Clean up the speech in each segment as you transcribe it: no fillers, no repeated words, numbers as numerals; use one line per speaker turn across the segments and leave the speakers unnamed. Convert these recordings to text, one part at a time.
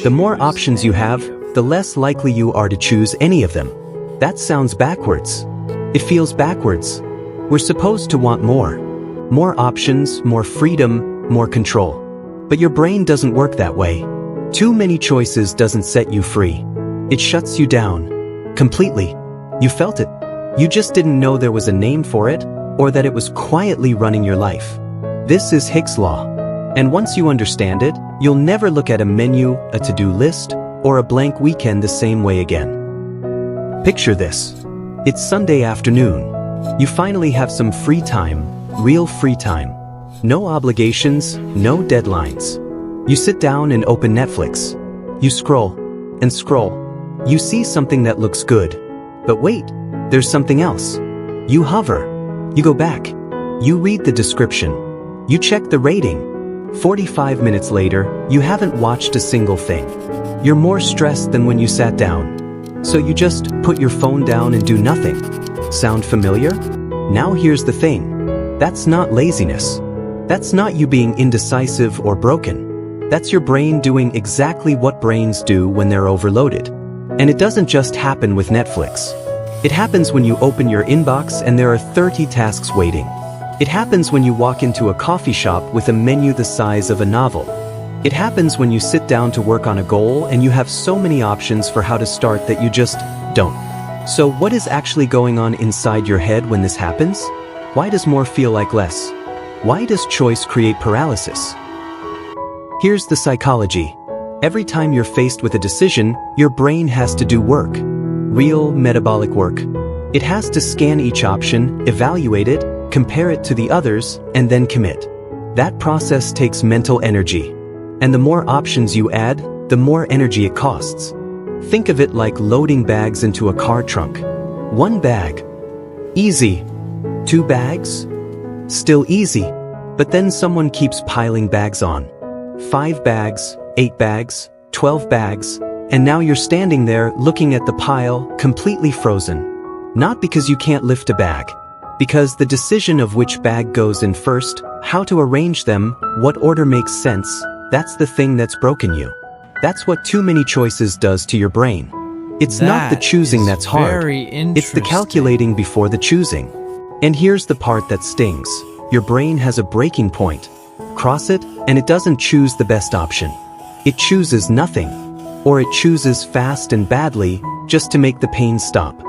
The more options you have, the less likely you are to choose any of them. That sounds backwards. It feels backwards. We're supposed to want more. More options, more freedom, more control. But your brain doesn't work that way. Too many choices doesn't set you free. It shuts you down. Completely. You felt it. You just didn't know there was a name for it, or that it was quietly running your life. This is Hicks' law. And once you understand it, you'll never look at a menu, a to-do list, or a blank weekend the same way again. Picture this. It's Sunday afternoon. You finally have some free time, real free time. No obligations, no deadlines. You sit down and open Netflix. You scroll and scroll. You see something that looks good. But wait, there's something else. You hover. You go back. You read the description. You check the rating. 45 minutes later, you haven't watched a single thing. You're more stressed than when you sat down. So you just put your phone down and do nothing. Sound familiar? Now here's the thing. That's not laziness. That's not you being indecisive or broken. That's your brain doing exactly what brains do when they're overloaded. And it doesn't just happen with Netflix. It happens when you open your inbox and there are 30 tasks waiting. It happens when you walk into a coffee shop with a menu the size of a novel. It happens when you sit down to work on a goal and you have so many options for how to start that you just don't. So what is actually going on inside your head when this happens? Why does more feel like less? Why does choice create paralysis? Here's the psychology. Every time you're faced with a decision, your brain has to do work. Real metabolic work. It has to scan each option, evaluate it, compare it to the others, and then commit. That process takes mental energy. And the more options you add, the more energy it costs. Think of it like loading bags into a car trunk. 1 bag. Easy. 2 bags? Still easy. But then someone keeps piling bags on. 5 bags, 8 bags, 12 bags, and now you're standing there looking at the pile, completely frozen. Not because you can't lift a bag. Because the decision of which bag goes in first, how to arrange them, what order makes sense, that's the thing that's broken you. That's what too many choices does to your brain. It's not the choosing that's hard. It's the calculating before the choosing. And here's the part that stings. Your brain has a breaking point. Cross it, and it doesn't choose the best option. It chooses nothing. Or it chooses fast and badly, just to make the pain stop.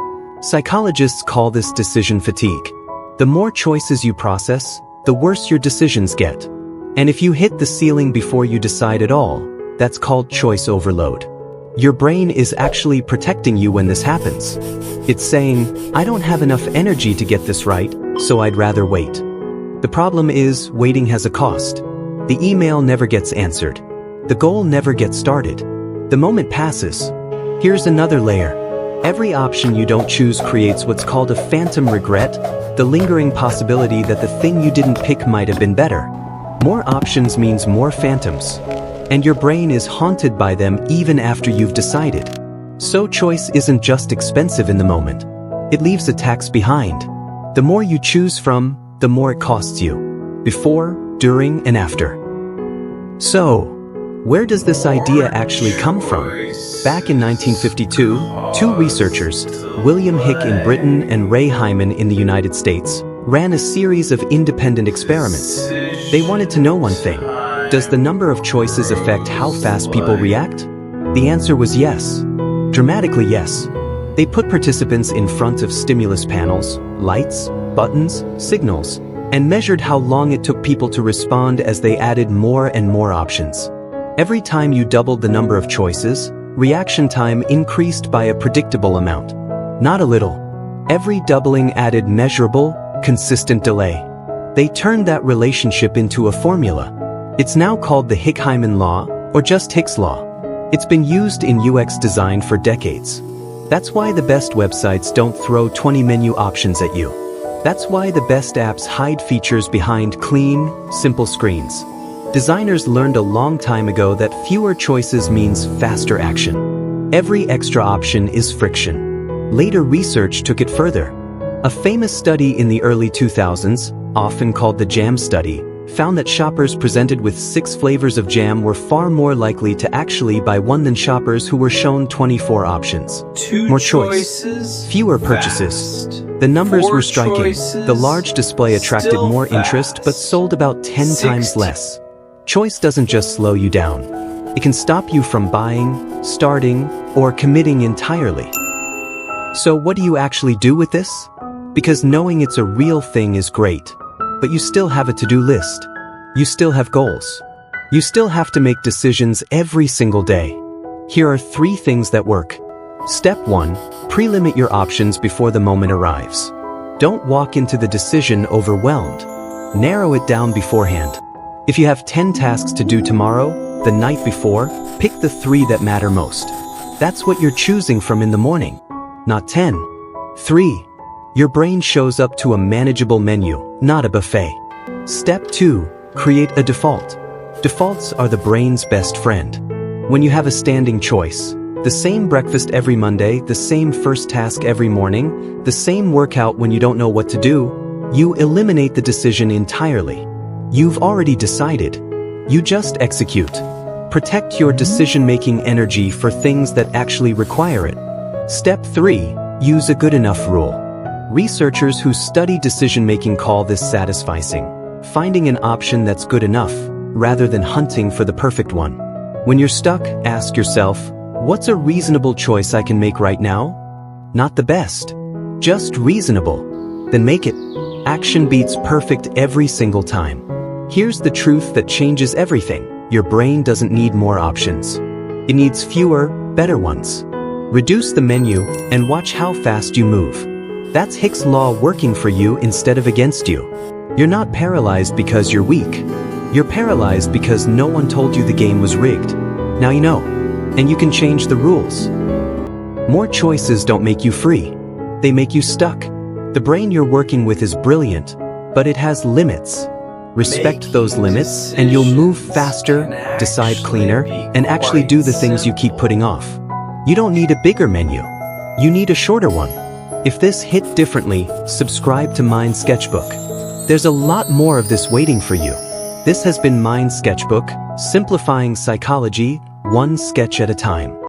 Psychologists call this decision fatigue. The more choices you process, the worse your decisions get. And if you hit the ceiling before you decide at all, that's called choice overload. Your brain is actually protecting you when this happens. It's saying, I don't have enough energy to get this right, so I'd rather wait. The problem is, waiting has a cost. The email never gets answered. The goal never gets started. The moment passes. Here's another layer. Every option you don't choose creates what's called a phantom regret, the lingering possibility that the thing you didn't pick might have been better. More options means more phantoms. And your brain is haunted by them even after you've decided. So choice isn't just expensive in the moment. It leaves a tax behind. The more you choose from, the more it costs you. Before, during, and after. So, where does this idea actually come from? Back in 1952, 2 researchers, William Hick in Britain and Ray Hyman in the United States, ran a series of independent experiments. They wanted to know one thing. Does the number of choices affect how fast people react? The answer was yes. Dramatically yes. They put participants in front of stimulus panels, lights, buttons, signals, and measured how long it took people to respond as they added more and more options. Every time you doubled the number of choices, reaction time increased by a predictable amount. Not a little. Every doubling added measurable, consistent delay. They turned that relationship into a formula. It's now called the Hick-Hyman law, or just Hicks' law. It's been used in UX design for decades. That's why the best websites don't throw 20 menu options at you. That's why the best apps hide features behind clean, simple screens. Designers learned a long time ago that fewer choices means faster action. Every extra option is friction. Later research took it further. A famous study in the early 2000s, often called the JAM study, found that shoppers presented with 6 flavors of jam were far more likely to actually buy one than shoppers who were shown 24 options. More choice, fewer purchases. The numbers were striking. The large display attracted more interest but sold about 10 times less. Choice doesn't just slow you down. It can stop you from buying, starting, or committing entirely. So what do you actually do with this? Because knowing it's a real thing is great. But you still have a to-do list. You still have goals. You still have to make decisions every single day. Here are 3 things that work. Step 1. Pre-limit your options before the moment arrives. Don't walk into the decision overwhelmed. Narrow it down beforehand. If you have 10 tasks to do tomorrow, the night before, pick the 3 that matter most. That's what you're choosing from in the morning, not 10. 3. Your brain shows up to a manageable menu, not a buffet. Step 2. Create a default. Defaults are the brain's best friend. When you have a standing choice, the same breakfast every Monday, the same first task every morning, the same workout when you don't know what to do, you eliminate the decision entirely. You've already decided. You just execute. Protect your decision-making energy for things that actually require it. Step 3. Use a good enough rule. Researchers who study decision-making call this satisficing, finding an option that's good enough, rather than hunting for the perfect one. When you're stuck, ask yourself, what's a reasonable choice I can make right now? Not the best. Just reasonable. Then make it. Action beats perfect every single time. Here's the truth that changes everything. Your brain doesn't need more options. It needs fewer, better ones. Reduce the menu and watch how fast you move. That's Hicks' law working for you instead of against you. You're not paralyzed because you're weak. You're paralyzed because no one told you the game was rigged. Now you know, and you can change the rules. More choices don't make you free. They make you stuck. The brain you're working with is brilliant, but it has limits. Respect those limits, and you'll move faster, decide cleaner, and actually do the things you keep putting off. You don't need a bigger menu. You need a shorter one. If this hit differently, subscribe to Mind Sketchbook. There's a lot more of this waiting for you. This has been Mind Sketchbook, simplifying psychology, one sketch at a time.